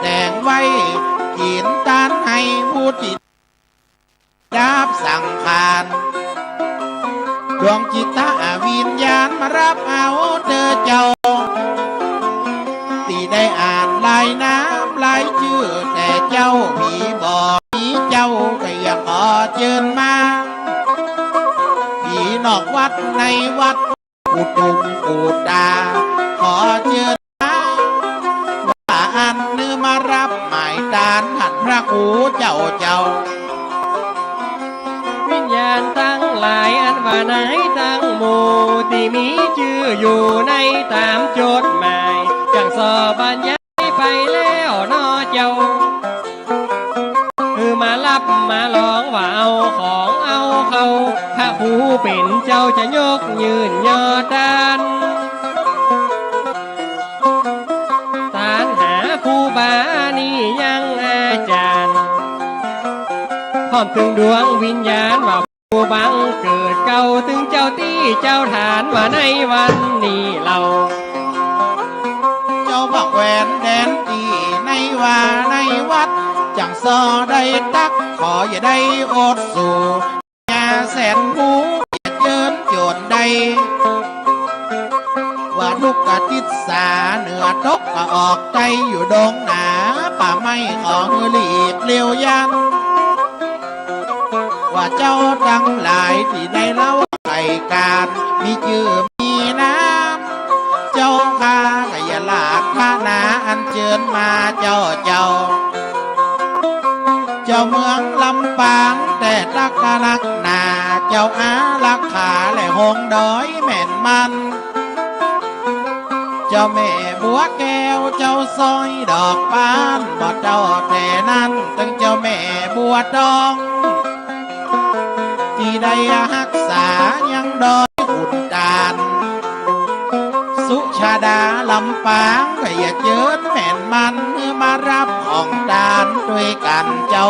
แดงไว้ขีนตานให้ผู้ที่ดาบสังขารดวงจิตตาวิญญาณมารับเอาเธอเจ้าที่ได้อ่านลายน้ำลายชื่อแต่เจ้ามีบอกมีเจ้าก็อยากขอเชิญมาผีนอกวัดในวัดอุตุมอุตาขอเชิญมาว่าอันเนื้อมารับหมายตานหันพระครูเจ้าวิญญาณตั้งหลายอันว่าไหนตั้งหมู่ที่มีชื่ออยู่ในตามจดหมายจังสอบรรยายไปแล้วนอเจ้าคือมารับมาลองว่าเอาของเอาเขาพระครูเป็นเจ้าจะยกยืนยอดันตานหาครูบานี่ยังอาจารย์พร้อมถึงดวงวิญญาณว่าผู้บังเกิดเก่าถึงเจ้าที่เจ้าฐานว่าในวันนี้เราเจ้าบอกแหวนแดนตีในว่าในวัดจังซอได้ตักขออย่าได้อดสู่ยาแสนหูเยินโจนใดว่าทุกกะติดสาเหนือตกก็ออกใจอยู่ดงหนาป่าไม้ของหลีกเลี้ยวยันว่าเจ้าทั้งหลายที่ได้เล่าไก่การมีชื่อมีน้ำเจ้าข้าก็อย่าลากข้านาอันเชิญมาเจ้าเมืองลำปางแต่ตักนักหนาเจ้าอาลักขาและหงดอยแม่นมันเจ้าแม่บัวแก้วเจ้าซอยดอกปานบ่เจ้าแต่นั้นถึงเจ้าแม่บัวทองที่ได้รักษายังดอยอุ่นตาลสุชาดาลำปางก็อย่าเจิญแม่นมันมารับของดานด้วยกันเจ้า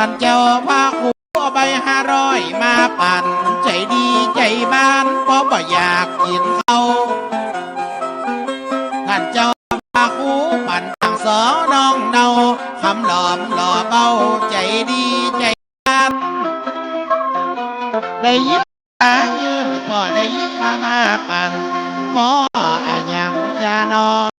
ท่านเจ้าพระครูเอาใบ500มาปั่นใจดีใจบ้านเพราะบ่อยากกินเขาท่านเจ้าพระครูปั่นตั้งสอน้องเนาคำหลอมหล่อเบาใจดีใจบ้านได้ยินตายืนพอได้ยินมาปั่นหมออันยัง นอง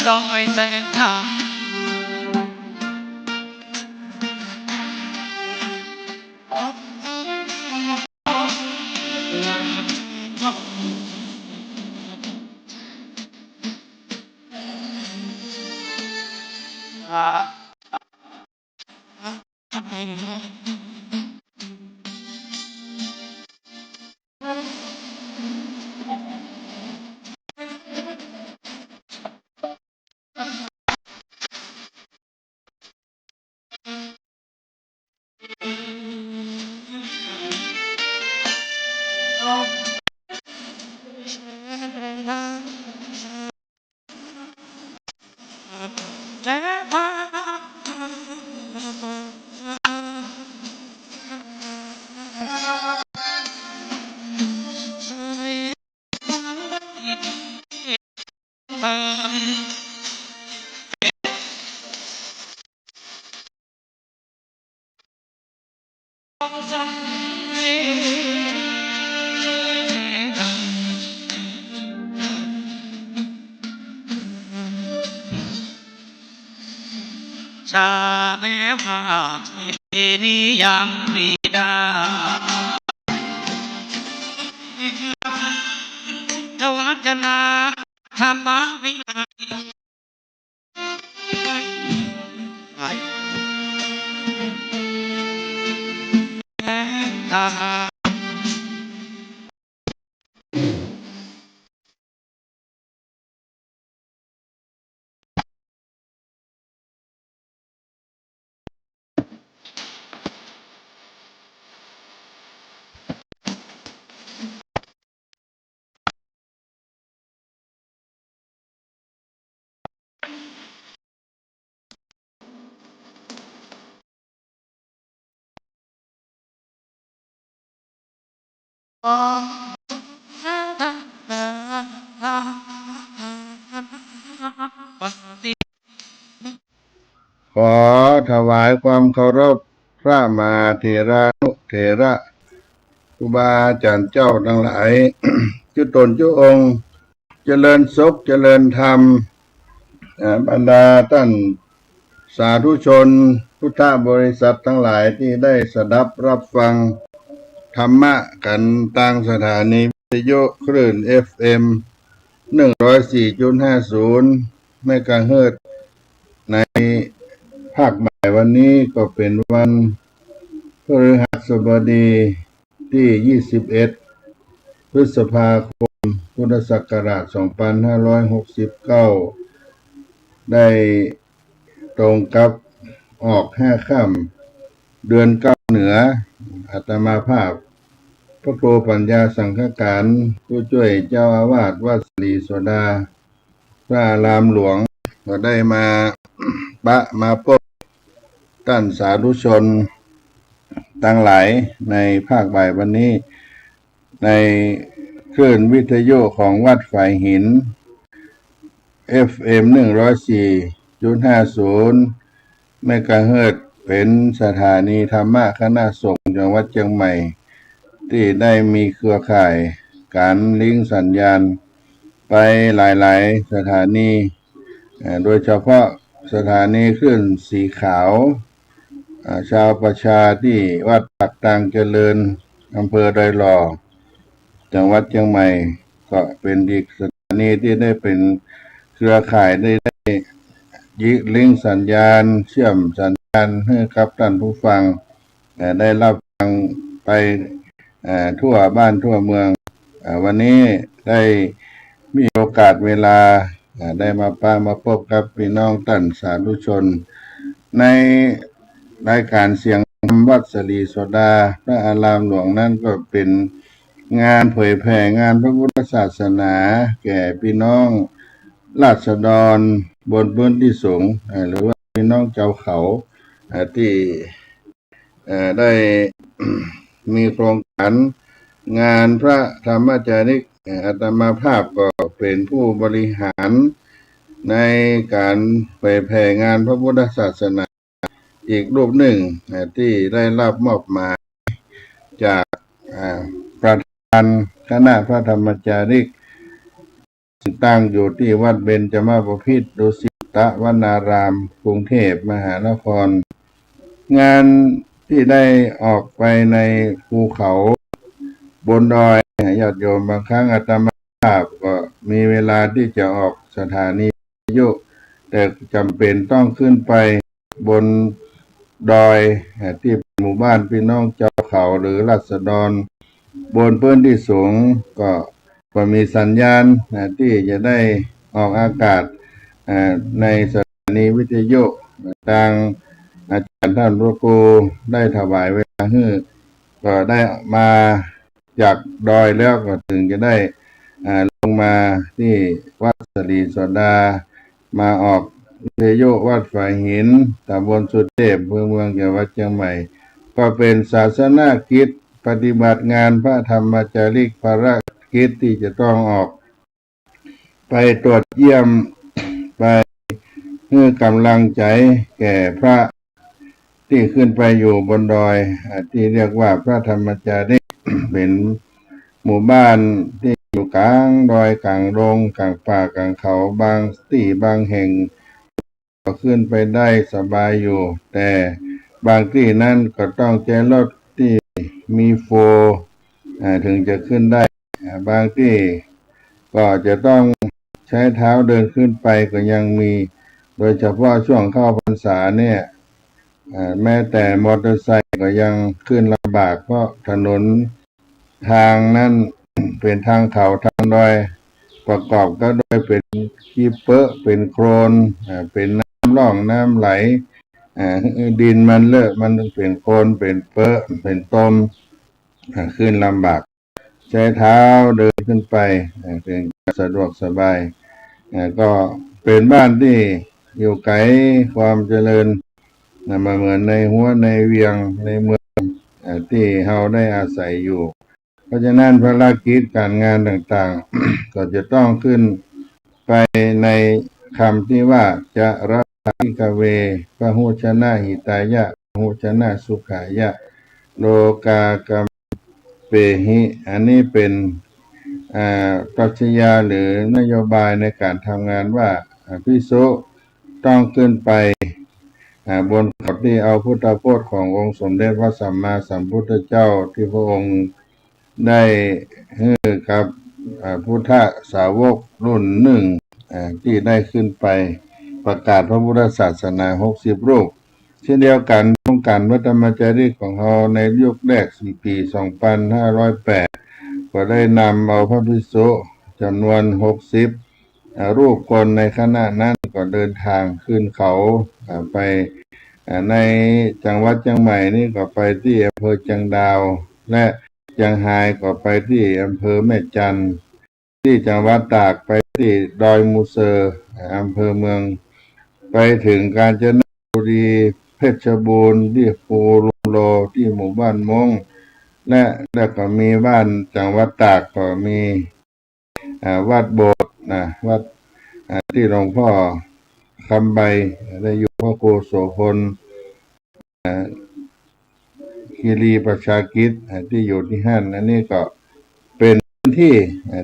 ดอยแสงทางชาเนภานิยังปิดาทวัจนาธรรมวิตาขอถวายความเคารพพระมหาเถรานุเถระครูบาอาจารย์เจ้าทั้งหลาย จุตนจุองค์เจริญสุขเจริญธรรมบรรดาท่านสาธุชนพุทธบริษัททั้งหลายที่ได้สดับรับฟังธรรมะกันต่างสถานีวิทยุคลื่น FM 104.50 เมกะเฮิรตซ์ในภาคบ่ายวันนี้ก็เป็นวันพฤหัสบดีที่ 21 พฤษภาคม พุทธศักราช 2569 ได้ตรงกับออก5 ค่ำเดือน9เหนืออาตมาภาพพระครูปัญญาสังฆการผู้ช่วยเจ้าอาวาสวัดศรีโสดาพระอารามหลวงก็ได้มามาพบท่านสาธุชนทั้งหลายในภาคบ่ายวันนี้ในคลื่นวิทยุของวัดฝ่ายหิน FM 104.50 เมกะเฮิรตซ์เป็นสถานีธรรมะคณะสงฆ์จังหวัดเชียงใหม่ที่ได้มีเครือข่ายการลิงก์สัญญาณไปหลายๆสถานีโดยเฉพาะสถานีคลื่นสีขาวชาวประชาที่วัดปักตางเจริญอำเภอดอยหล่อจังหวัดเชียงใหม่ก็เป็นอีกสถานีที่ได้เป็นเครือข่ายได้ลิงก์สัญญาณเชื่อมสัญญาณให้กับท่านผู้ฟังได้รับฟังไปทั่วบ้านทั่วเมืองวันนี้ได้มีโอกาสเวลาได้มาพบกับพี่น้องท่านสาธุชนในรายการเสียง วัดสรีโสดาพระอารามหลวงนั่นก็เป็นงานเผยแผ่งานพระพุทธศาสนาแก่พี่น้องราษฎรบนพื้นที่สูงหรือว่าพี่น้องชาวเขาที่ได้ มีโครงการงานพระธรรมจาริกอาตมาภาพก็เป็นผู้บริหารในการเผยแผ่งานพระพุทธศาสนาอีกรูปหนึ่งที่ได้รับมอบหมายจากประธานคณะพระธรรมจาริกตั้งอยู่ที่วัดเบญจมาบพิตรดุสิตวนารามกรุงเทพมหานคร งานที่ได้ออกไปในภูเขาบนดอยญาติโยมบางครั้งอาตมาภาพก็มีเวลาที่จะออกสถานีวิทยุแต่จำเป็นต้องขึ้นไปบนดอยที่หมู่บ้านพี่น้องชาวเขาหรือราษฎรบนพื้นที่สูงก็มีสัญญาณที่จะได้ออกอากาศในสถานีวิทยุทางอาจารย์ท่านพระครูได้ถวายเวลาให้ก็ได้มาจากดอยแล้วก็ถึงจะได้ลงมาที่วัดสรีโสดามาออกวิทยุวัดฝ่ายหินตำบลสุเทพเมืองจังหวัดเชียงใหม่ก็เป็นศาสนกิจปฏิบัติงานพระธรรมจาริกภารกิจที่จะต้องออกไปตรวจเยี่ยมไปให้กำลังใจแก่พระที่ขึ้นไปอยู่บนดอยที่เรียกว่าพระธรรมจาริก เป็นหมู่บ้านที่อยู่กลางดอยกลางดงกลางป่ากลางเขาบางที่บางแห่งก็ขึ้นไปได้สบายอยู่แต่บางที่นั่นก็ต้องใช้รถที่มีโฟถึงจะขึ้นได้บางที่ก็จะต้องใช้เท้าเดินขึ้นไปก็ยังมีโดยเฉพาะช่วงเข้าพรรษาเนี่ยแม้แต่มอเตอร์ไซค์ก็ยังขึ้นลำบากเพราะถนนทางนั้นเป็นทางเขาทางดอยประกอบก็โดยเป็นขี้เปอะเป็นโคลนเป็นน้ำร่องน้ำไหลดินมันเลอะมันเป็นโคลนเป็นเปอะเป็นตมขึ้นลำบากใช้เท้าเดินขึ้นไปเป็นสะดวกสบายก็เป็นบ้านที่อยู่ไกลความเจริญมาเหมือนในหัวในเวียงในเมืองที่เราได้อาศัยอยู่เพราะฉะนั้นภารกิจการงานต่างๆ ก็จะต้องขึ้นไปในคำที่ว่าจะรัติกเวพหุชนะหิตายะพหุชนะสุขายะโลกากรรมเปหิอันนี้เป็นปรัชญาหรือนโยบายในการทำงานว่าภิกษุต้องขึ้นไปบนเขาที่เอาพุทธพจน์ขององค์สมเด็จพระสัมมาสัมพุทธเจ้าที่พระองค์ได้ให้กับพุทธสาวกรุ่นหนึ่งที่ได้ขึ้นไปประกาศพระพุทธศาสนา60 รูปเช่นเดียวกันต้องการพระธรรมจาริกของเราในยุคแรกปี 2508 ก็ได้นำเอาพระภิกษุจำนวน60 รูปคนในคณะนั้นก็เดินทางขึ้นเขาไปในจังหวัดเชียงใหม่นี่ก็ไปที่อำเภอเชียงดาวและเชียงรายก็ไปที่อำเภอแม่จันทร์ที่จังหวัดตากไปที่ดอยมูเซอร์อำเภอเมืองไปถึงกาญจนบุรีเพชรบูรณ์ที่ภูลุโลที่หมู่บ้านมงและก็มีบ้านจังหวัดตากก็มีวัดโบสถ์วัดที่หลวงพ่อคำใบได้อยู่พระโกโสพลคีรีประชากิจที่อยู่ที่หั่นอันนี้ก็เป็นพื้นที่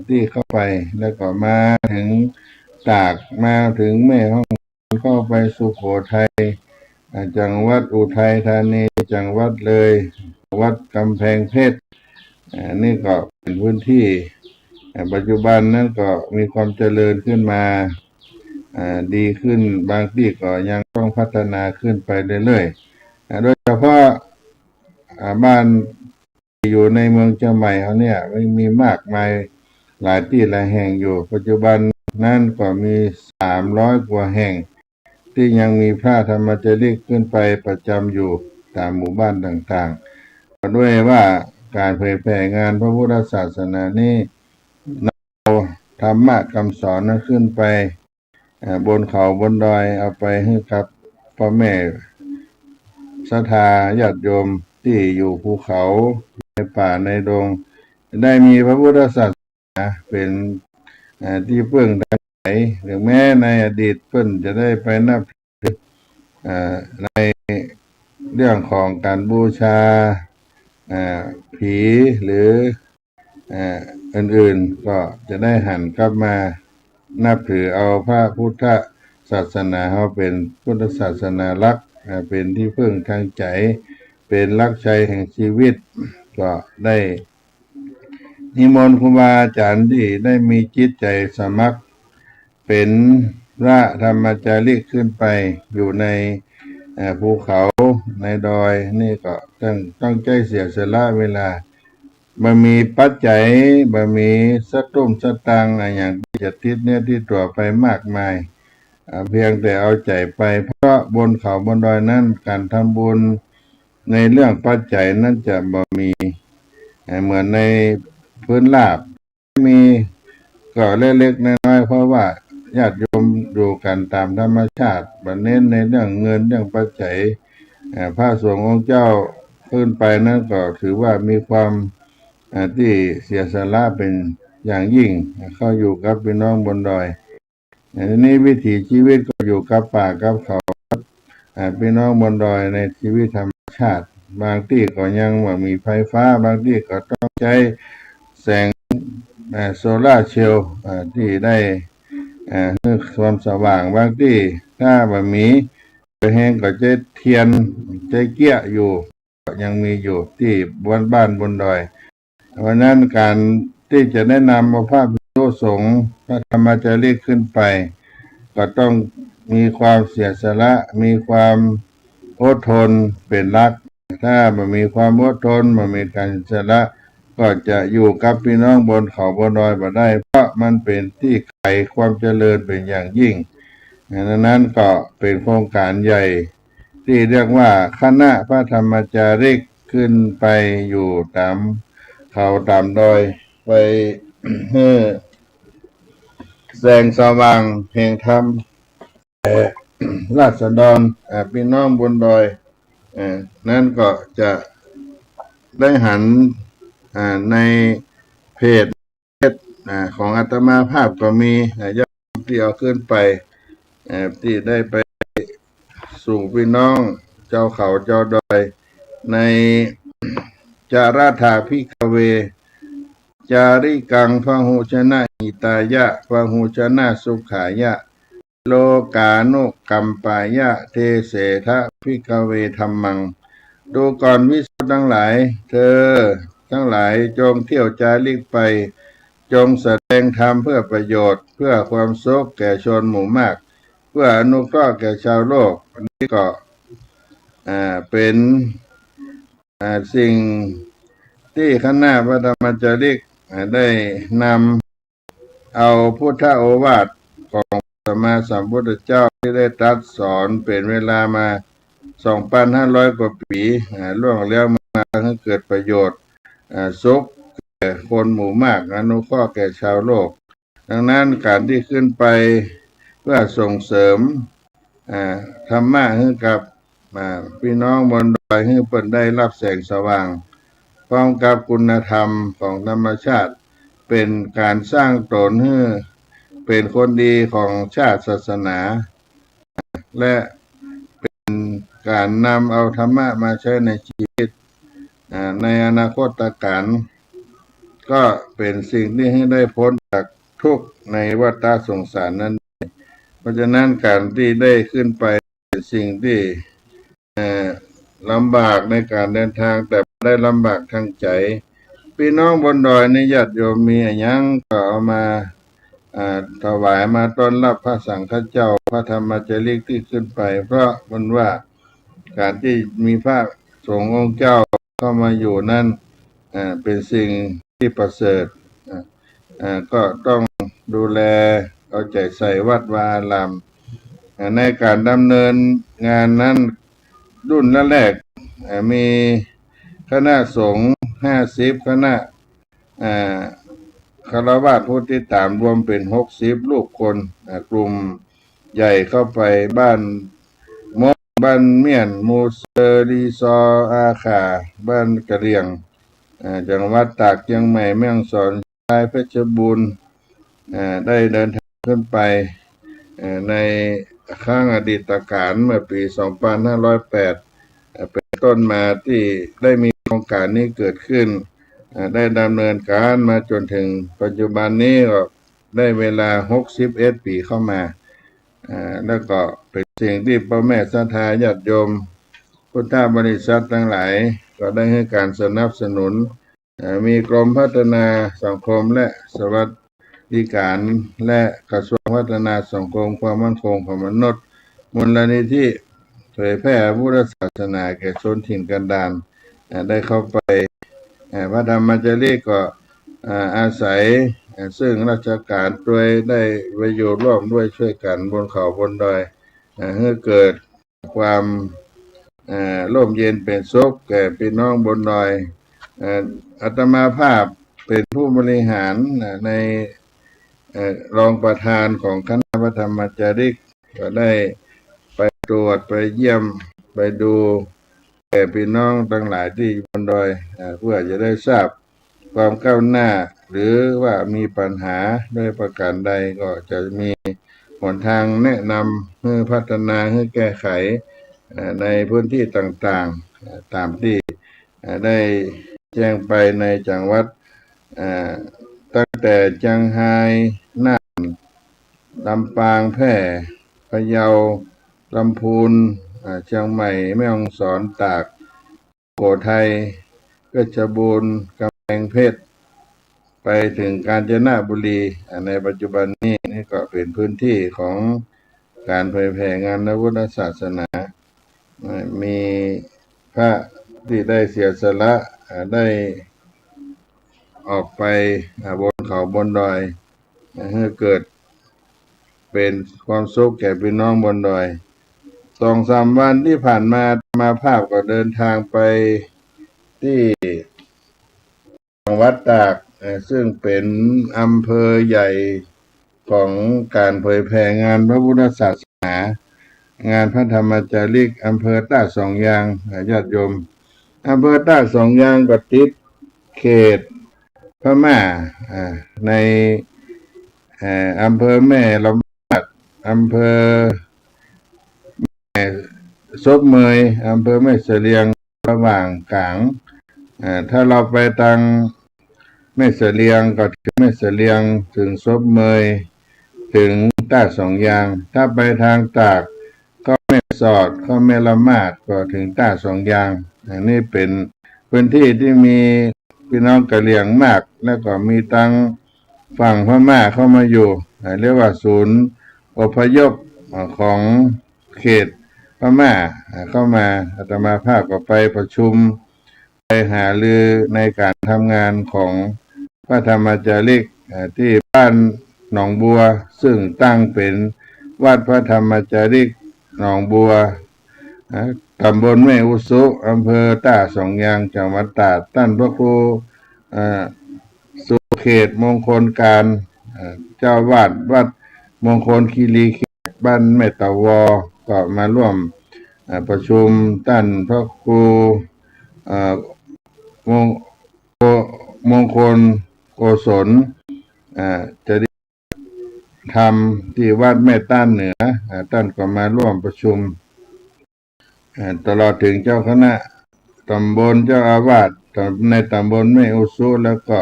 ที่เข้าไปแล้วก็มาถึงตากมาถึงแม่ห้องเข้าไปสุโขทัยจังหวัดอุทัยธานีจังหวัดเลยวัดกำแพงเพชรนี่ก็เป็นพื้นที่ปัจจุบันนั้นก็มีความเจริญขึ้นมาดีขึ้นบางที่ก็ยังต้องพัฒนาขึ้นไปเรื่อยๆโดยเฉพาะบ้านที่อยู่ในเมืองเชียงใหม่เขาเนี่ยมีมากมายหลายที่หลายแห่งอยู่ปัจจุบันนั้นก็มี300 กว่าแห่งที่ยังมีพระธรรมจาริกขึ้นไปประจำอยู่ ตามหมู่บ้านต่างๆด้วยว่าการเผยแผ่งานพระพุทธศาสนานี้ธรรมะคำสอนนั้นขึ้นไปบนเขาบนดอยเอาไปให้กับพ่อแม่ศรัทธาญาติโยมที่อยู่ภูเขาในป่าในดงได้มีพระพุทธศาสนาเป็นที่พึ่งทางใจหรือแม้ในอดีตเพิ่นจะได้ไปนับถือในเรื่องของการบูชาผีหรืออื่นๆก็จะได้หันกลับมานับถือเอาพระพุทธศาสนาเขาเป็นพุทธศาสนาหลักเป็นที่พึ่งทางใจเป็นหลักชัยแห่งชีวิตก็ได้นิมนต์ครูบาอาจารย์ที่ได้มีจิตใจสมัครเป็นพระธรรมจารีกขึ้นไปอยู่ในภูเขาในดอยนี่ก็ต้องใจเสียสละเวลาบ่มีปัจจัยบ่มีสตุ้มสตังค์อย่างที่จะติดเนี่ยที่ตัวไปมากมายเพียงแต่เอาใจไปเพราะบนเขาบนดอยนั้นการทำบุญในเรื่องปัจจัยนั้นจะบ่มีเหมือนในพื้นราบมีก็เล็กๆน้อยๆเพราะว่าญาติโยมดูกันตามธรรมชาติบ่เน้นในเรื่องเงินเรื่องปัจจัยพระสงฆ์องค์เจ้าขึ้นไปนั้นก็ถือว่ามีความที่เสียสละเป็นอย่างยิ่งเข้าอยู่กับพี่น้องบนดอยทีนี้วิถีชีวิตก็อยู่กับป่ากับเขาพี่น้องบนดอยในชีวิตธรรมชาติบางที่ก็ยังว่ามีไฟฟ้าบางที่ก็ต้องใช้แสงโซล่าร์เซลล์ที่ได้ความสว่างบางที่ถ้าแบบมีแห้งก็จะเทียนใจเกี้ยอยู่ยังมีอยู่ที่บนบ้านบนดอยเพราะนั้นการที่จะแนะนำพระภิกษุสงฆ์พระธรรมจารีกขึ้นไปก็ต้องมีความเสียสละมีความอดทนเป็นหลักถ้าไม่มีความอดทนไม่มีการเสียสละก็จะอยู่กับพี่น้องบนเขาบนดอยบ่ได้เพราะมันเป็นที่ไขความเจริญเป็นอย่างยิ่งดังนั้นก็เป็นโครงการใหญ่ที่เรียกว่าคณะพระธรรมจารีกขึ้นไปอยู่ตามเขาตามดอยไปให้แสงสว่างแห่งธรรมราษฎรพี่น้องบนดอยนั่นก็จะได้หันในเพจของอาตมาภาพก็มียอดที่เอาขึ้นไปที่ได้ไปสู่พี่น้องเจ้าเขาเจ้าดอยในจาราธาภิกขเวจาริกังพหุชนะหิตายะพหุชนะสุขายะโลกานุกัมปายะเทเสทะภิกขเวธัมมังดูก่อนวิสุทธ์ทั้งหลายเธอทั้งหลายจงเที่ยวจาริกไปจงแสดงธรรมเพื่อประโยชน์เพื่อความสุขแก่ชนหมู่มากเพื่ออนุเคราะห์แก่ชาวโลกอันนี้ก็เป็นสิ่งที่คณะพระธรรมจารีกได้นำเอาพุทธโอวาทของพระสัมมาสัมพุทธเจ้าที่ได้ตรัสสอนเป็นเวลามา 2,500 กว่าปีล่วงแล้วมาให้เกิดประโยชน์สุขแก่คนหมู่มากอนุเคราะห์แก่ชาวโลกดังนั้นการที่ขึ้นไปเพื่อส่งเสริมธรรมะให้กับพี่น้องบนดอยให้เพิ่นได้รับแสงสว่างพร้อมกับคุณธรรมของธรรมชาติเป็นการสร้างตนให้เป็นคนดีของชาติศาสนาและเป็นการนำเอาธรรมะมาใช้ในชีวิตในอนาคตการก็เป็นสิ่งที่ให้ได้พ้นจากทุกข์ในวัฏสงสารนั้นเพราะฉะนั้นการที่ได้ขึ้นไปเป็นสิ่งที่ลำบากในการเดินทางแต่ได้ลำบากทางใจพี่น้องบนดอยในญาติโยมมีอะไรยังก็เอามาถวายมาต้อนรับพระสังฆเจ้าพระธรรมจารีกที่ขึ้นไปเพราะมันว่าการที่มีพระสงฆ์องค์เจ้าเข้ามาอยู่นั้นเป็นสิ่งที่ประเสริฐก็ต้องดูแลเอาใจใส่วัดวาอารามในการดำเนินงานนั้นรุ่นแรก มีคณะสงฆ์50คณะคฤหัสถ์ผู้ที่ตามรวมเป็น60ลูกคนกลุ่มใหญ่เข้าไปบ้านมดบ้านเมียนมูเซอรีซออาขาบ้านกะเหรี่ยงจังหวัดตากเชียงใหม่แม่ฮ่องสอนชายเพชรบูรณ์ได้เดินทางขึ้นไปในครั้งอดีตการเมื่อปี2508เป็นต้นมาที่ได้มีโครงการนี้เกิดขึ้นได้ดำเนินการมาจนถึงปัจจุบันนี้ก็ได้เวลา61ปีเข้ามาแล้วก็เป็นสิ่งที่พ่อแม่ศรัทธาญาติโยมพุทธบริษัททั้งหลายก็ได้ให้การสนับสนุนมีกรมพัฒนาสังคมและสวัสดิการและกระทรวงพัฒนาสังคมความมั่นคงของมนุษย์มูลนิธิเผยแพร่พุทธศาสนาแก่ชนถิ่นกันดารได้เข้าไปพระธรรมจารีตก็อาศัยซึ่งราชการด้วยได้ประโยชน์ร่วมด้วยช่วยกันบนเขาบนดอยให้เกิดความร่มเย็นเป็นสุขแก่พี่น้องบนดอยอาตมาภาพเป็นผู้บริหารในรองประธานของคณะพระธรรมจารีตก็ได้ไปตรวจไปเยี่ยมไปดูแก่พี่น้องทั้งหลายที่บนดอยเพื่อจะได้ทราบความก้าวหน้าหรือว่ามีปัญหาด้วยประการใดก็จะมีหนทางแนะนำให้พัฒนาให้แก้ไขในพื้นที่ต่างๆตามที่ได้แจ้งไปในจังหวัดตั้งแต่เชียงรายน่านลำปางแพร่พะเยาลำพูนเชียงใหม่แม่ฮ่องสอนตากสุโขทัยเพชรบูรณ์กำแพงเพชรไปถึงกาญจนบุรีในปัจจุบันนี้นี่ก็เป็นพื้นที่ของการเผยแผ่งานพระพุทธศาสนามีพระที่ได้เสียสละได้ออกไปบนเขาบนดอยให้เกิดเป็นความสุขแก่พี่น้องบนดอย2-3 วันที่ผ่านมาภาพก็เดินทางไปที่จังหวัดตากซึ่งเป็นอำเภอใหญ่ของการเผยแผ่งานพระพุทธศาสนางานพระธรรมจารีตอำเภอท่าสองยางญาติโยมอำเภอท่าสองยางก็ติดเขตพม่าในอำเภอแม่ลำปางอำเภอซบเมยอำเภอแม่เสลียงระหว่างกลางถ้าเราไปทางแม่เสลียงก็ถึงแม่เสลียงถึงซบเมยถึงท่าสองยางถ้าไปทางตากก็แม่สอดก็แม่ละมาดก็ถึงท่าสองยางนี่เป็นพื้นที่ที่มีพี่น้องกะเหรี่ยงมากแล้วก็มีตั้งฝั่งพม่าเข้ามาอยู่เรียกว่าศูนย์อพยพของเขตพม่าเข้ามาอาตมาภาพก็ไปประชุมไปหารือในการทำงานของพระธรรมจารีตที่บ้านหนองบัวซึ่งตั้งเป็นวัดพระธรรมจารีตหนองบัวตำบลแม่อุสุอำเภอท่าสองยางจังหวัดตราดท่านพระครูสุเขตมงคลการเจ้าวาดวัดมงคลคีรีเขตบ้านแม่ตะวอก็มาร่วมประชุมท่านพระครูมงคลโกศลจะได้ทำที่วัดแม่ต้านเหนือท่านก็มาร่วมประชุมตลอดถึงเจ้าคณะตำบลเจ้าอาวาสในตำบลแม่อุสุแล้วก็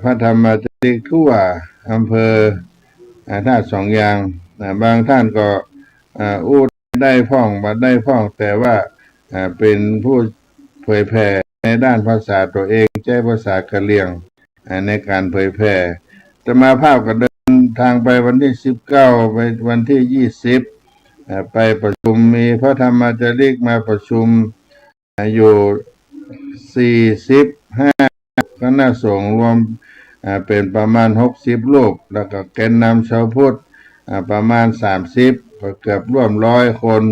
พระธรรมจารีตทั่วอำเภอท่าสองยางบางท่านก็อู้ได้พ่องบัดได้พ่องแต่ว่าเป็นผู้เผยแผ่ในด้านภาษาตัวเองใช้ภาษากะเหรี่ยงในการเผยแผ่จะมาภาพก็เดินทางไปวันที่19ไปวันที่20ไปประชุมมีพระธรรมจารีตมาประชุมอยู่45คณะสงฆ์รวมเป็นประมาณ60รูปแล้วก็แกนนำชาวพุทธประมาณ30ก็เกือบร่วม100 คน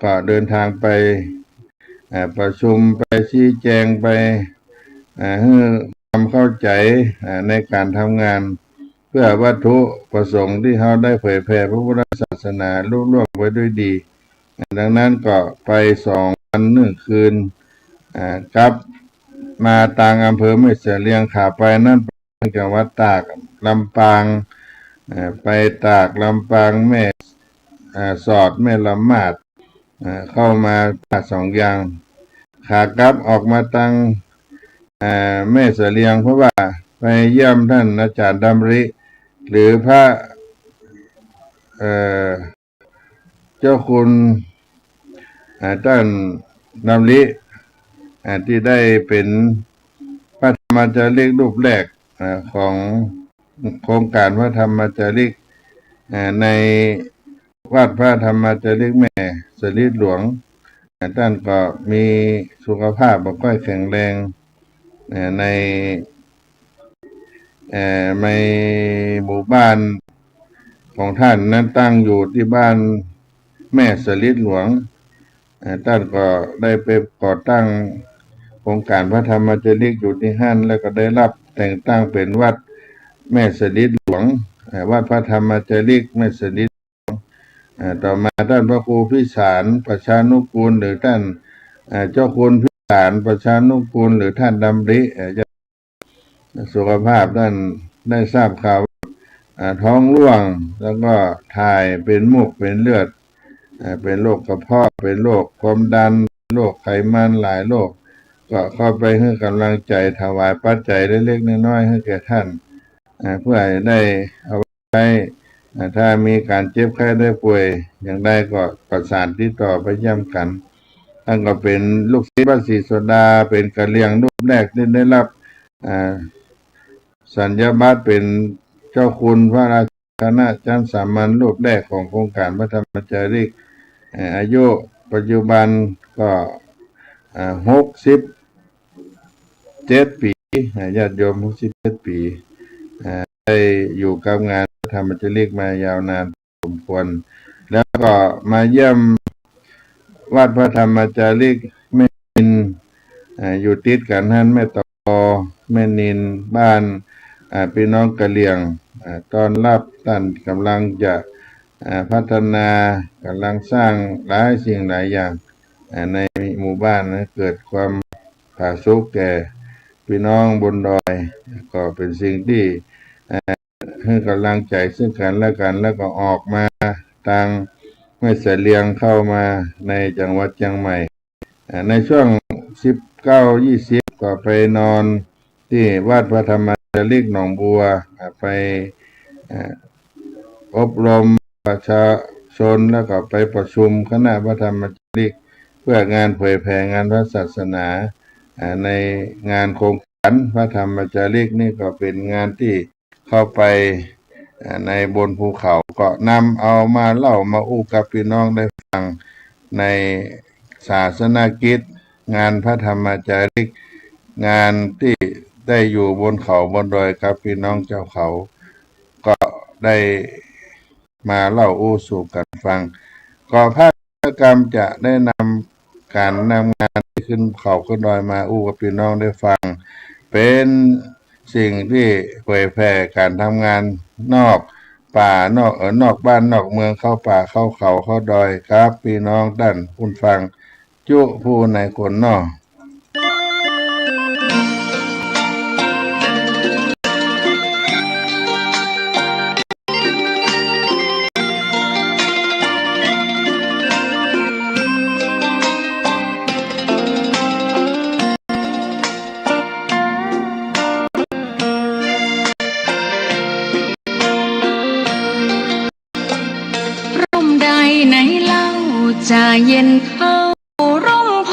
ก็เดินทางไป ประชุมไปชี้แจงไปให้ความเข้าใจในการทำงานเพื่อวัตถุประสงค์ที่เขาได้เผยแผ่พระพุทธศาสนาลุล่วงไปด้วยดีดังนั้นก็ไป2 วัน 1 คืนกลับมาต่างอำเภอแม่เสลียงขาไปนั่นจังหวัดตากลำปางไปตากลำปางแม่สอดแม่ละมาดเข้ามา2 อย่างขากลับออกมาตั้งแม่เสลียงเพราะว่าไปเยี่ยมท่านอาจารย์ดำริหรือพระเจ้าคุณท่านดำริที่ได้เป็นพระธรรมจาริกรูปแรกของโครงการพระธรรมจาริกในวัดพระธรรมจาริกแม่สลิดหลวงท่านก็มีสุขภาพบ่ค่อยแข็งแรงในหมู่บ้านของท่านนั้นตั้งอยู่ที่บ้านแม่สลิดหลวงท่านก็ได้ไปก่อตั้งโครงการพระธรรมจาริกอยู่ที่นั่นแล้วก็ได้รับแต่งตั้งเป็นวัดแม่สลิดหลวงวัดพระธรรมจาริกแม่สลิดต่อมาท่านพระครูพิสารประชานุกูลหรือท่านเจ้าคุณพิสารประชานุกูลหรือท่านดำริสุขภาพท่านได้ทราบข่าวท้องร่วงแล้วก็ถ่ายเป็นมูกเป็นเลือดเป็นโรคกระเพาะเป็นโรคความดันโรคไขมันหลายโรคก็เข้าไปให้กำลังใจถวายปัจจัยเล็กๆน้อยๆให้แก่ท่านเพื่อได้เอาไว้ถ้ามีการเจ็บไข้ได้ป่วยอย่างใดก็ประสานติดต่อไปเยี่ยมกันท่านก็เป็นลูกศิษย์วัดศรีโสดาเป็นกะเหรี่ยงรูปแรกที่ได้รับสัญญาบัตรเป็นเจ้าคุณพระราชคณะจารย์สามัญรูปแรกของโครงการพระธรรมจาริกอายุปัจจุบันก็67 ปีญาติโยม67 ปีได้อยู่กับงานพระธรรมจาริกมายาวนานสมควรแล้วก็มาเยี่ยมวัดพระธรรมจาริกแม่นินอยู่ติดกันนั่นแม่ตอแม่นินบ้านพี่น้องกะเหรี่ยงตอนรับท่านกำลังจะพัฒนากำลังสร้างหลายสิ่งหลายอย่างในหมู่บ้านเกิดความผาสุกแก่พี่น้องบนดอยก็เป็นสิ่งที่ให้กำลังใจซึ่งกันและกันแล้วก็ออกมาทางแม่เสลียงเข้ามาในจังหวัดเชียงใหม่ในช่วง19-20ก็ไปนอนที่วัดพระธรรมจาริกหนองบัวไปอบรมประชาชนแล้วก็ไปประชุมคณะพระธรรมจาริกเพื่องานเผยแผ่งานพระศาสนาในงานโครงการพระธรรมจาริกนี่ก็เป็นงานที่เข้าไปในบนภูเขาก็นำเอามาเล่ามาอู้กับพี่น้องได้ฟังในศาสนกิจงานพระธรรมจาริกงานที่ได้อยู่บนเขาบนดอยครับพี่น้องเจ้าเขาก็ได้มาเล่าอู้สู่กันฟังก็ภาคกรรมจะได้นำการนำงานที่ขึ้นเขาขึ้นดอยมาอู้กับพี่น้องได้ฟังเป็นสิ่งที่เผยแพร่การทำงานนอกป่านอกบ้านนอกเมืองเข้าป่าเข้าเขาเข้าดอยครับพี่น้องท่านผู้ฟังจุผู้ในคนนอกจะเย็นเท่าร่มโพ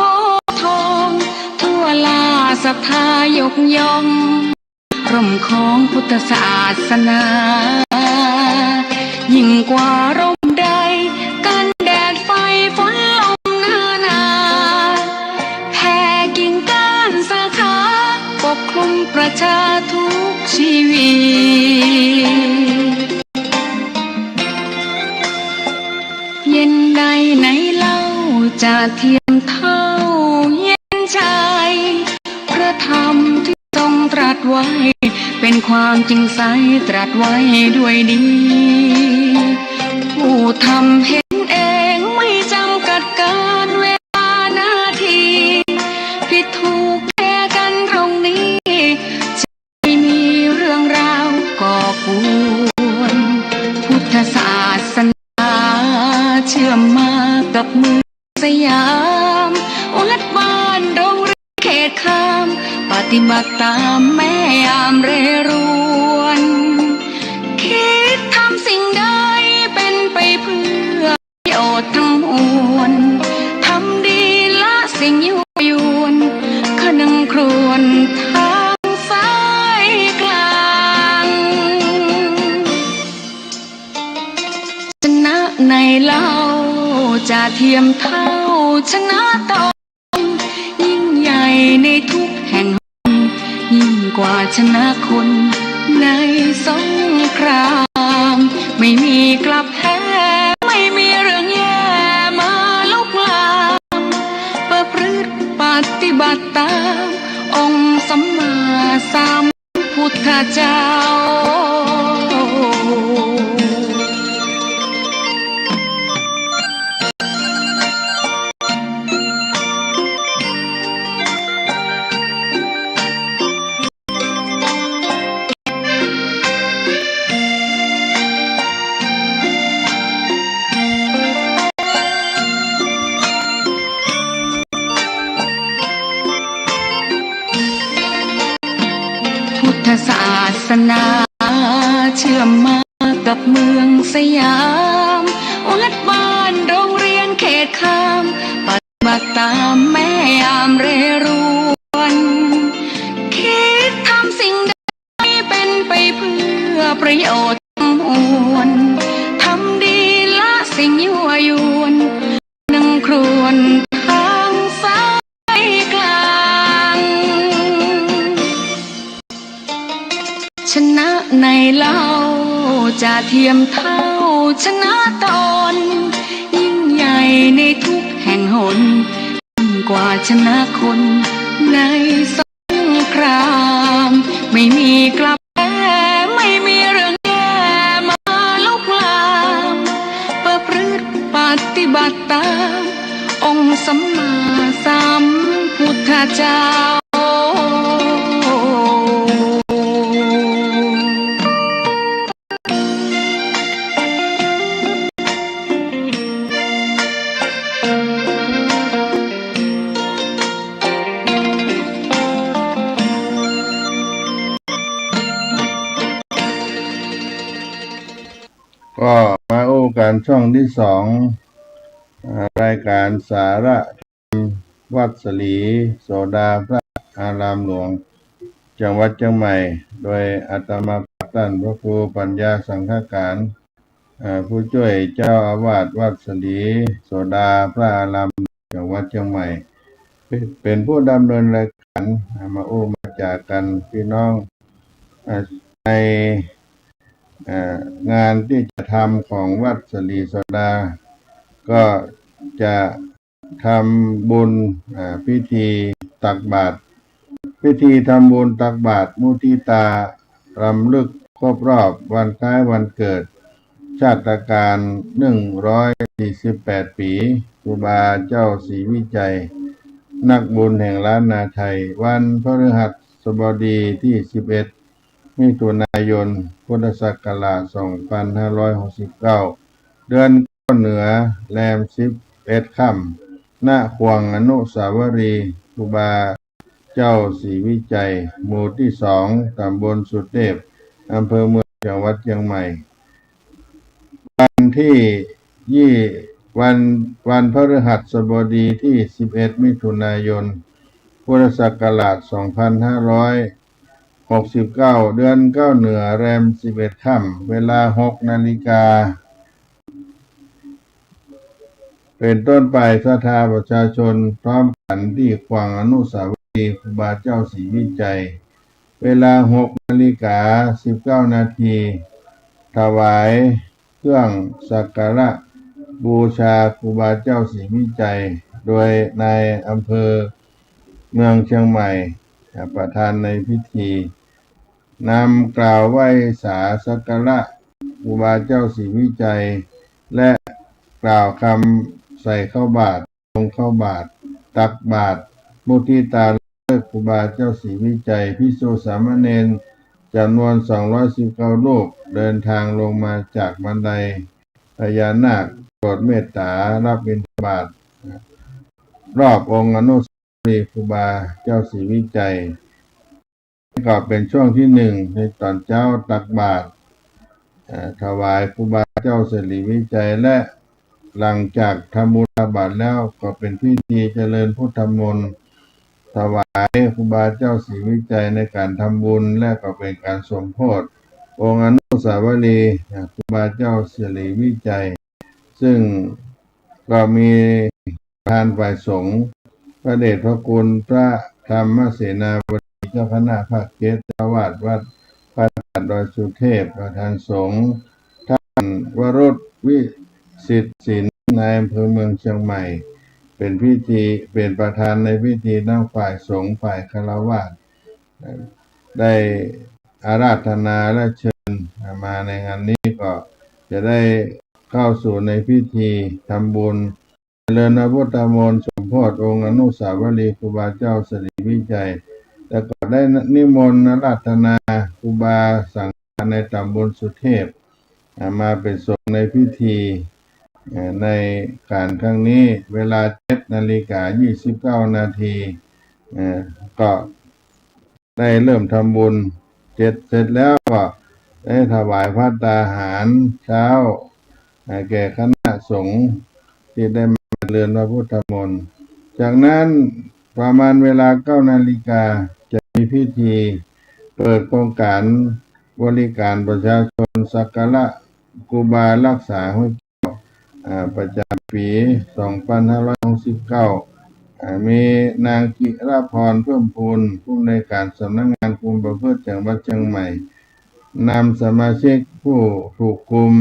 ทองทั่วลาศรัทธายกย่องร่มของพุทธศาสนายิ่งกว่าร่มใดกันแดดไฟฝนลมนาแผ่กิ่งก้านสาขาปกคลุมประชาทุกชีวิตเย็นใดไหนเล่าจะเทียมเท่า ไว้ เป็นความจริงใสตรัสไว้ด้วยดี ผู้ทำเห็นเองไม่จำกัดการเวลานาทีผิดถูกแก้กันตรงนี้จะไม่มีเรื่องราวก่อกวนพุทธศาสนาเชื่อมมากับเมืองสยามวัดบ้านโรงเรียนเขตคามปฏิบัติตามแม่ยามเรรวนคิดทำสิ่งใดเป็นไปเพื่อประโยชน์ทั้งมวลทำดีละสิ่งยั่วยวนขนึงครวญทางสายกลางชนะในเล่าจะเทียมเท่าชนะตอนยิ่งใหญ่ในทุกแห่งยิ่งกว่าชนะคนในสงครามไม่มีกลับแพ้ไม่มีเรื่องแย่มาลุกลามประพฤติปฏิบัติตามองค์สัมมาสัมพุทธเจ้าพุทธศาสนาเชื่อมมากับเมืองสยามวัดบ้านโรงเรียนเขตคามปฏิบัติตามแม่ยามเรรวนคิดทำสิ่งใดเป็นไปเพื่อประโยชน์ทั้งมวลทำดีละสิ่งยั่วยวนนึงครวญทางสายกลางชนะในเล่าจะเทียมเท่าชนะตอนยิ่งใหญ่ในทุกแห่งหนยิ่งกว่าชนะคนในสงครามไม่มีกลับแพ้ไม่มีเรื่องแย่มาลุกลามประพฤติปฏิบัติตามองค์สัมมาสัมพุทธเจ้าก็มาอู้กันช่องที่สองรายการสาระวัดสลีโสดาพระอารามหลวงจังหวัดเชียงใหม่โดยอาตมาภาพท่านพระครูปัญญาสังฆการผู้ช่วยเจ้าอาวาสวัดสลีโสดาพระอารามจังหวัดเชียงใหม่เป็นผู้ดำเนินรายการมาอู้มาจากกันพี่น้องในงานที่จะทำของวัดสลีโสดาก็จะทำบุญพิธีตักบาตรพิธีทำบุญตักบาตรมุทิตารำลึกครบรอบวันคล้ายวันเกิดชาติการ148 ปีครูบาเจ้าศรีวิจัยนักบุญแห่งล้านนาไทยวันพฤหัสบดีที่11 มิถุนายนพุทธศักราช2569เดือน9เหนือแรม11 ค่ำณควงอนุสาวรีย์ครูบาเจ้าศรีวิจัยหมู่ที่2ตำบลสุเทพอำเภอเมืองจังหวัดเชียงใหม่วันที่วันพฤหัสบดีที่11 มิถุนายนพุทธศักราช2569เดือน9เหนือแรม11 ค่ำเวลา 6 นาฬิกาเป็นต้นไปศรัทธาประชาชนพร้อมกันที่ขวางอนุสาวรีย์ครูบาเจ้าศรีวิจัยเวลา 6 นาฬิกา 19 นาทีถวายเครื่องสักการะบูชาครูบาเจ้าศรีวิจัยโดยนายอำเภอเมืองเชียงใหม่ประธานในพิธี นำกล่าวไหว้สาสักการะครูบาเจ้าศรีวิจัยและกล่าวคำใส่เข้าบาตรลงเข้าบาตรตักบาตรมุทิตาเลิกครูบาเจ้าศรีวิจัยภิกษุสามเณรจำนวน219รูปเดินทางลงมาจากบันไดพญานาคโปรดเมตตารับบิณฑบาตรอบองค์อนุสาวรีย์ครูบาเจ้าศรีวิจัยก็เป็นช่วงที่หนึ่งในตอนเช้าตักบาตรถวายครูบาเจ้าศรีวิจัยและหลังจากทำบุญตักบาตรแล้วก็เป็นพิธีเจริญพุทธมนต์ถวายครูบาเจ้าศรีวิจัยในการทำบุญและก็เป็นการสมโภชองค์อนุสาวรีย์ครูบาเจ้าศรีวิจัยซึ่งก็มีประธานฝ่ายสงฆ์พระเดชพระคุณพระธรรมเสนาบดีเจ้าคณะภาคเจ็ดเจ้าวาดวัดพระธาตุดอยสุเทพประธานสงฆ์ท่านวรุษวิสิทธิศิลป์นายอำเภอเมืองเชียงใหม่เป็นประธานในพิธีทั้งฝ่ายสงฆ์ฝ่ายฆราวาสได้อาราธนาและเชิญมาในงานนี้ก็จะได้เข้าสู่ในพิธีทำบุญเจริญพระพุทธมนต์สมโภชองค์อนุสาวรีย์ครูบาเจ้าศรีวิจัยแล้วก็ได้นิมนต์อาราธนาครูบาสังฆในตำบลสุเทพมาเป็นสงฆ์ในพิธีในการครั้งนี้เวลา 7:29 นาทีก็ได้เริ่มทำบุญเสร็จแล้วก็ได้ถวายภัตตาหารเช้าแก่คณะสงฆ์ที่ได้มาเจริญพระพุทธมนต์จากนั้นประมาณเวลา 9 นาฬิกาจะมีพิธีเปิดโครงการบริการประชาชนสักการะครูบารักษาห้วยแก้วประจำปี 2569มีนางกิรพรเพิ่มพูนผู้อำนวยการสำนักงานคุมประพฤติจังหวัดเชียงใหม่นำสมาชิกผู้ถูกคุม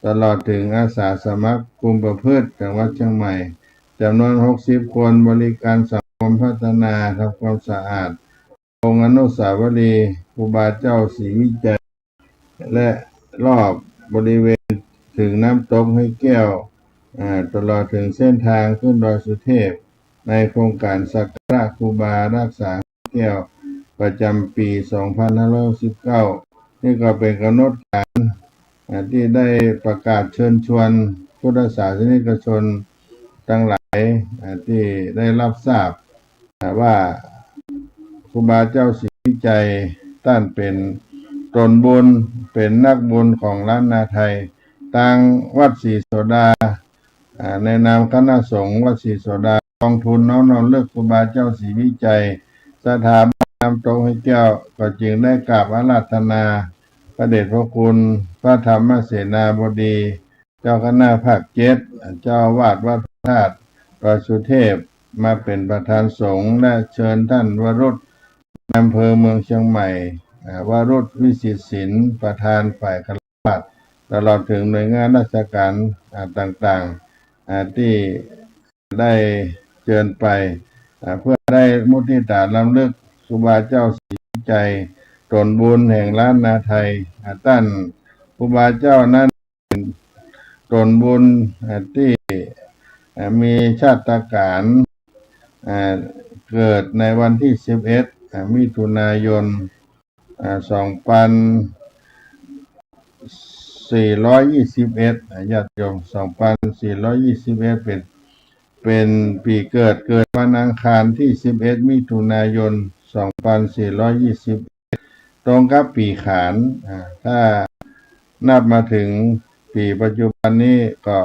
ตลอดถึงอาสาสมัครคุมประพฤติจังหวัดเชียงใหม่จำนวน60 คนบริการสังคมพัฒนาทำความสะอาดองค์อนุสาวรีย์ครูบาเจ้าศรีวิจัยและรอบบริเวณถึงน้ำตกห้วยแก้วตลอดถึงเส้นทางขึ้นดอยสุเทพในโครงการสักการะครูบารักษาห้วยแก้วประจำปี 2519นี่ก็เป็นกำหนดการที่ได้ประกาศเชิญชวนพุทธศาสนิกชนทั้งหลายที่ได้รับทราบว่าครูบาเจ้าศรีวิจัยท่านเป็นตนบุญเป็นนักบุญของล้านนาไทยทางวัดศรีโสดาในนามคณะสงฆ์วัดศรีโสดากองทุนน้อมรำลึกครูบาเจ้าศรีวิจัยสถาบันน้ำตกห้วยแก้วก็จึงได้กราบอาราธนาพระเดชพระคุณพระธรรมเสนาบดีเจ้าคณะภาคเจ็ดเจ้าวาดวัดพระธาตุดอยสุเทพมาเป็นประธานสงฆ์และเชิญท่านวรุษอำเภอเมืองเชียงใหม่วรุษวิสิทธิศิลป์ประธานฝ่ายฆราวาสตลอดถึงหน่วยงานราชการต่างๆที่ได้เชิญไปเพื่อได้มุทิตาลำลึกครูบาเจ้าศรีวิจัยตนบุญแห่งล้านนาไทยท่านครูบาเจ้านั้นตนบุญที่มีชาติการเกิดในวันที่11 มิถุนายน 2421ญาติโยม2421เป็นปีเกิดวันอังคารที่11 มิถุนายน 2421ตรงกับปีขานถ้านับมาถึงปีปัจจุบันนี้ก็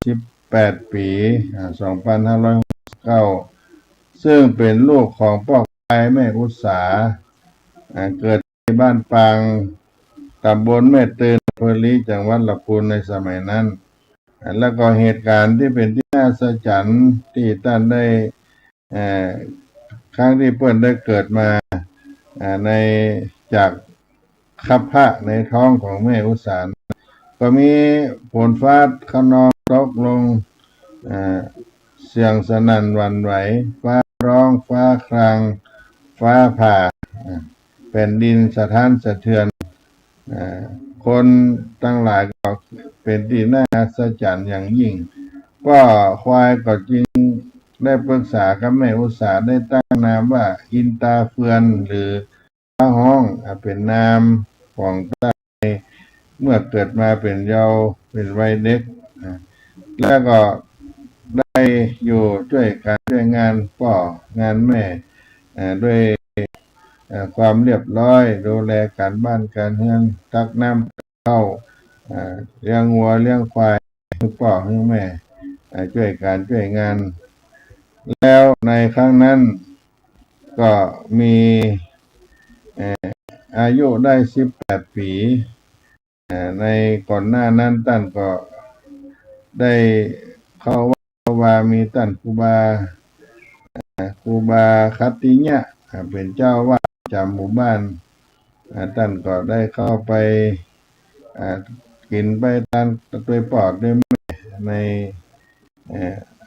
118 ปี2569ซึ่งเป็นลูกของพ่อควายแม่อุตสาเกิดที่บ้านปางตำบลแม่ตื่นอำเภอลีจังหวัดลำพูนในสมัยนั้นแล้วก็เหตุการณ์ที่เป็นที่น่าสะใจที่ท่านได้ครั้งที่เพิ่นได้เกิดมาในจากคับพระในท้องของแม่อุตสาก็มีฝนฟ้าคะนองตกลงเสียงสนั่นหวั่นไหวฟ้าร้องฟ้าครางฟ้าผ่า แผ่นดินสะท้านสะเทือนคนทั้งหลายก็เป็นที่น่าอัศจรรย์อย่างยิ่งก็ควายก็จึงได้ปรึกษากับแม่อุตสาได้ตั้งนามว่าอินตาเฟือนหรือพระห้องเป็นนามของใต้เมื่อเกิดมาเป็นเยาว์เป็นวัยเด็กแล้วก็ได้อยู่ช่วยการช่วยงานพ่องานแม่ด้วยความเรียบร้อยดูแลการบ้านการเรือนตักน้ำเข้าเลี้ยงวัวเลี้ยงควายให้พ่อให้แม่ช่วยการช่วยงานแล้วในครั้งนั้นก็มีอายุได้18 ปีในก่อนหน้านั้นท่านก็ได้เข้าว่ามีท่านครูบาคัตติเนี่ยเป็นเจ้าวาดจำหมู่บ้านท่านก็ได้เข้าไปกินไปทานด้วยปอดด้วยใน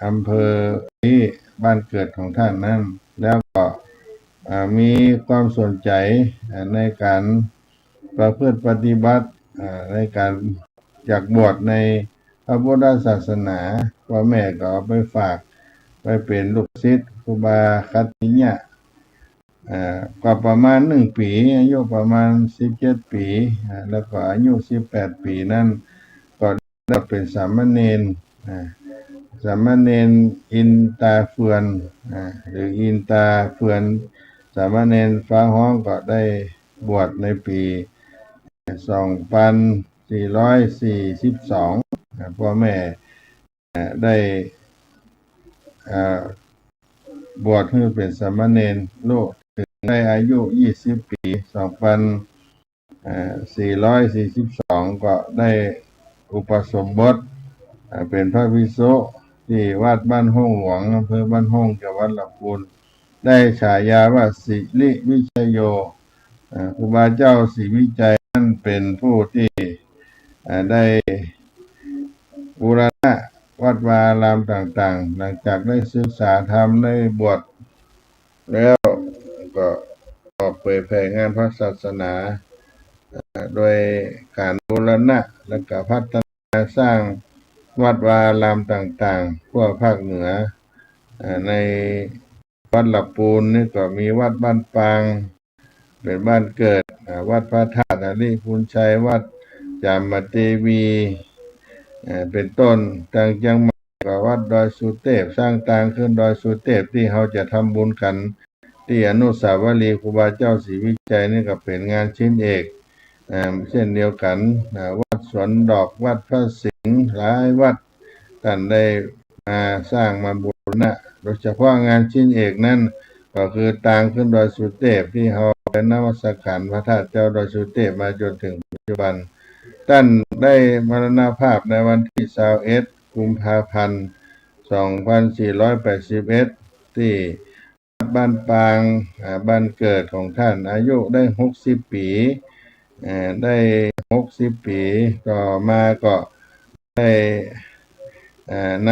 อำเภอที่บ้านเกิดของท่านนั้นแล้วก็มีความสนใจในการประพฤติปฏิบัติในการอยากบวชในพระพุทธศาสนาพ่อแม่ก็เอาไปฝากไปเป็นลูกศิษย์ครูบาคัตติเนี่ยก็ประมาณ1 ปีอายุประมาณ17 ปีแล้วก็อายุ18 ปีนั้นก็ได้เป็นสามเณรอินตาเฟือนหรืออินตาเฟือนสามเณรฟ้าห้องก็ได้บวชในปี2442พ่อแม่ได้บวชให้เป็นสามเณรลูกถึงได้อายุ20 ปี2442ก็ได้อุปสมบทเป็นพระภิกษุที่วัดบ้านห้องหลวงอำเภอบ้านห้องจังหวัดลำพูนได้ฉายาว่าสิริวิชัยโยครูบาเจ้าศรีวิจัยนั้นเป็นผู้ที่ได้บูรณะวัดวาอารามต่างๆหลังจากได้ศึกษาธรรมได้บวชแล้วก็ออกเผยแผ่งานพระศาสนาโดยการบูรณะและก็พัฒนาสร้างวัดวาอารามต่างๆทั่วภาคเหนือในวัดลำพูนนี่ก็มีวัดบ้านปางเป็นบ้านเกิดวัดพระธาตุอริพุนชัยวัดจามเทวีเป็นต้นทางจังหวัดก็วัดดอยสุเทพสร้างทางขึ้นดอยสุเทพที่เขาจะทำบุญกันที่อนุสาวรีย์ครูบาเจ้าศรีวิจัยนี่ก็เป็นงานชิ้นเอกเช่นเดียวกันวัดสวนดอกวัดพระสิงห์หลายวัดท่านได้มาสร้างมาบูรณะโดยเฉพาะงานชิ้นเอกนั้นก็คือทางขึ้นดอยสุเทพที่เขาเป็นนมัสการพระธาตุเจ้าดอยสุเทพมาจนถึงปัจจุบันท่านได้มรณภาพในวันที่21 กุมภาพันธ์ 2481ที่บ้านปางบ้านเกิดของท่านอายุได้60 ปีได้60 ปีต่อมาก็ได้น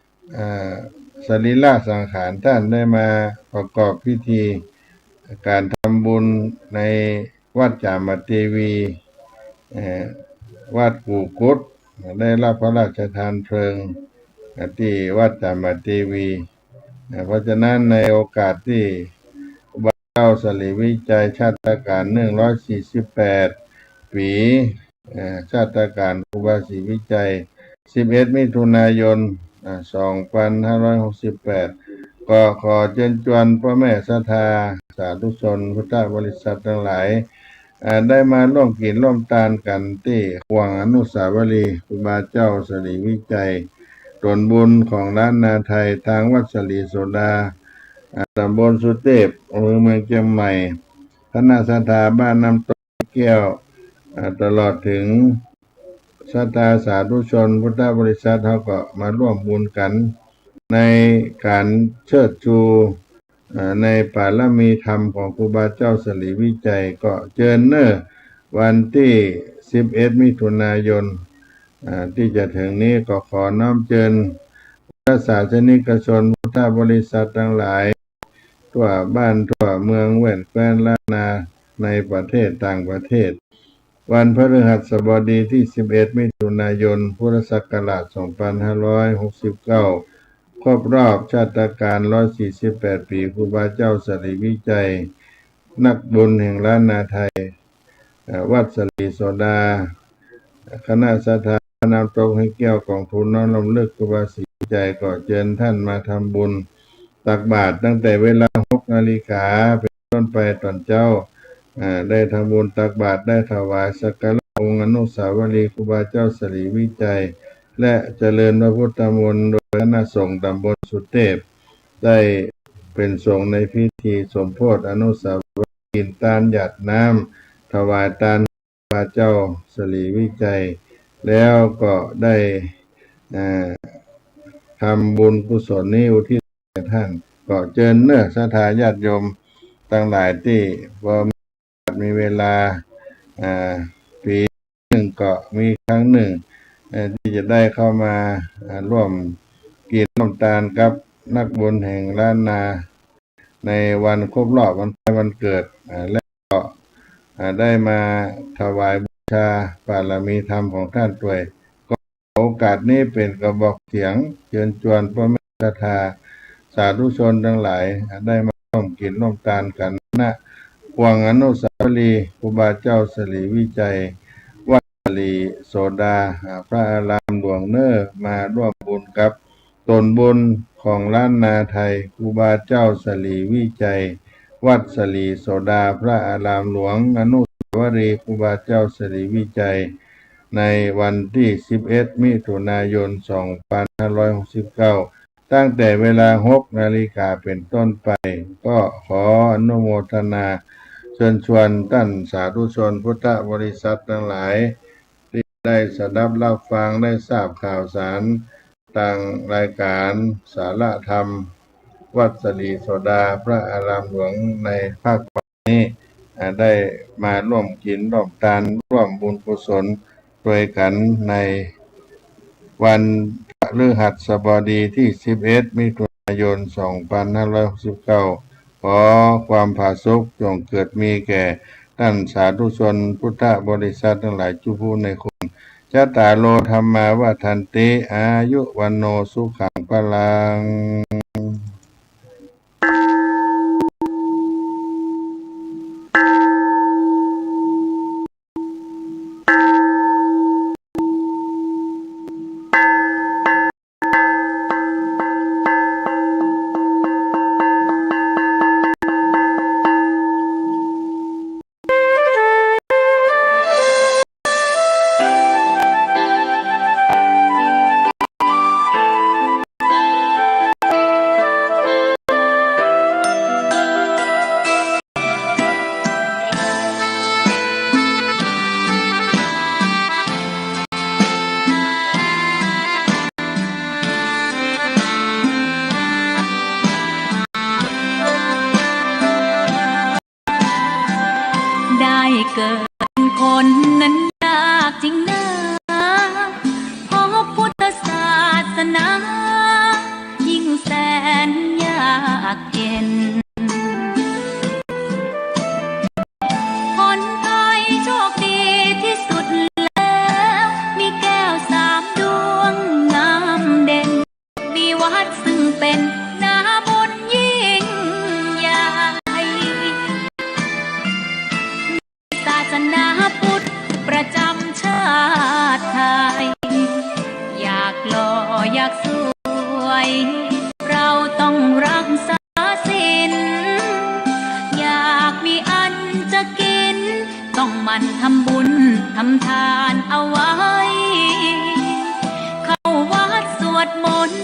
ำสรีระสังขารท่านได้มาประกอบพิธีการทำบุญในวัดจามเทวีวัดกู่กุดได้รับพระราชทานเพลิงที่วัดจามเทวีเพราะฉะนั้นในโอกาสที่เจ้าศรีวิจัยชาติการ148 ปีชาติการครูบาศรีวิจัย11 มิถุนายน 2568ก็ขอเชิญชวนพ่อแม่ศรัทธาสาธุชนพุทธบริษัททั้งหลายได้มาร่วมกินร่วมทานกันที่วังอนุสาวรีย์ครูบาเจ้าศรีวิจัยส่วนบุญของล้านนาไทยทางวัดศรีโสดาตำบลสุเทพอำเภอเมืองเชียงใหม่คณะศรัทธาบ้านน้ำตกแก้วตลอดถึงศรัทธาสาธุชนพุทธบริษัทเขาก็มาร่วมบุญกันในการเชิดชูในปารมีธรรมของครูบาเจ้าศรีวิจัยก็เชิญเนอวันที่11 มิถุนายนที่จะถึงนี้ก็ขอน้อมเชิญพุทธศาสนิกชนพุทธบริษัททั้งหลาย ทั่วบ้านทั่วเมืองแว่นแคว้นล้านนาในประเทศต่างประเทศวันพฤหัสบดีที่11มิถุนายนพุทธศักราช2569ครบรอบชาตการ148ปีครูบาเจ้าสรีวิจัยนักบุญแห่งล้านนาไทยวัดสลีโสดาคณะสถานำตรงให้แก้วของทุนน้อมรำลึกครูบาศรีวิจัยก็เชิญท่านมาทำบุญตักบาตรตั้งแต่เวลา6 นาฬิกาเป็นต้นไปตอนเจ้าได้ทำบุญตักบาตรได้ถวายสักการะองค์อนุสาวรีย์ครูบาเจ้าสรีวิจัยและเจริญพระพุทธมนต์โดยคณะสงฆ์ตำบลสุเทพได้เป็นสงฆ์ในพิธีสมโภชอนุสาวรีย์กินตาลหยาดน้ำถวายตาลครูบาเจ้าสรีวิจัยแล้วก็ได้ทำบุญกุศลนี้อุทิศแด่ท่านก็เชิญเนื้อศรัทธาญาติโยมทั้งหลายที่พอมีเวลาปีหนึ่งก็มีครั้งหนึ่งที่จะได้เข้ามาร่วมกินน้ำตาลกับนักบุญแห่งล้านนาในวันครบรอบวันเกิดและก็ได้มาถวายบูชาบารมีธรรมของท่านด้วยก็โอกาสนี้เป็นกระบอกเสียงเชิญชวนพ่อแม่ศรัทธาสาธุชนทั้งหลายได้มาร่วมกินร่วมทานกันณพวงอนุสาวรีย์ครูบาเจ้าสรีวิจัยวัดสลีโสดาพระอารามหลวงเนอมาร่วมบุญกับตนบุญของล้านนาไทยครูบาเจ้าสรีวิจัยวัดสลีโสดาพระอารามหลวงอนุสาวรีย์ครูบาเจ้าสรีวิจัยในวันที่11มิถุนายน2569ตั้งแต่เวลา6 นาฬิกาเป็นต้นไปก็ขออนุโมทนาเชิญชวนท่านสาธุชนพุทธบริษัททั้งหลายที่ได้สดับรับฟังได้ทราบข่าวสารทางรายการสาระธรรมวัดสลีโสดาพระอารามหลวงในภาคนี้ได้มาร่วมกินร่วมทานร่วมบุญกุศลด้วยกันในวันพฤหัสบดีที่11มิถุนายน2569ขอความผาสุกจงเกิดมีแก่ท่านสาธุชนพุทธบริษัททั้งหลายทุกผู้ในคุณชะตาโลธรรมาวทันติอายุวันโนสุขังพลังได้เกิดเป็นคนนั้นยากจริงนะเพราะพุทธศาสนายิ่งแสนยากเย็นคนไทยโชคดีที่สุดแล้วมีแก้ว3 ดวงงามเด่นมีวัดซึ่งเป็นนาบุญยิ่งใหญ่ศาสนาพุทธประจำชาติไทยอยากหล่ออยากสวยเราต้องรักษาศีลอยากมีอันจะกินต้องหมั่นทำบุญทำทานเอาไว้เข้าวัดสวดมนต์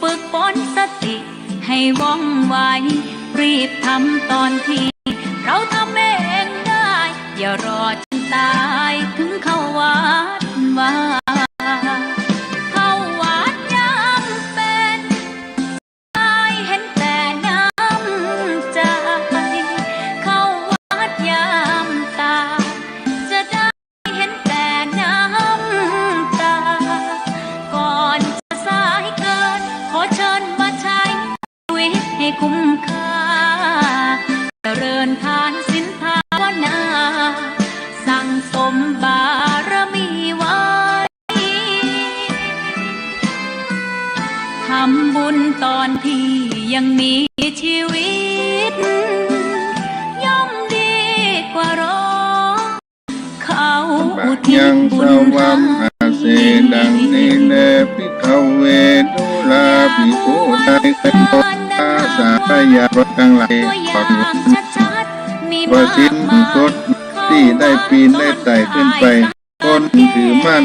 ฝึกฝนสติให้ว่องไวรีบทำตอนที่เราทำเองได้อย่ารอจนตายถึงเข้าวัดว่าเข้าวัดยังเป็นตายเห็นแต่น้ำใจเข้าวัดยามตาจะได้เห็นแต่น้ำตาก่อนจะสายเกินขอเชิญมาใช้ชีวิตให้คุ้มค่า ริญทานศีลภาวนา สั่งสมบารมีไว้ ทำบุญตอนที่ยังมีชีวิต ย่อมดีกว่ารอเขาอุทิ ยั ศ ง บุ ส ญ วัมอาเสดังนี้แลภิกขเวทุลาภิกขุไตขันโตอาสายาประกังไหล ตัวอ ก่อน ย่างชัดๆมี ว่า มาก สิ้น มาย ทศที่ได้ปีนได้ไต่ขึ้นไปคนถือมั่น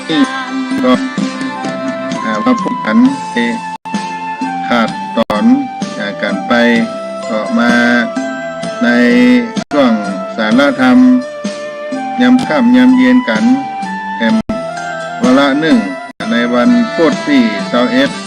ที่ก็หาว่าพวกอันขาดตอนจากกันไปก็มาในช่วงสารธรรมยำค่ำยำเย็นกันแถมวาระหนึ่งในวันพุธที่21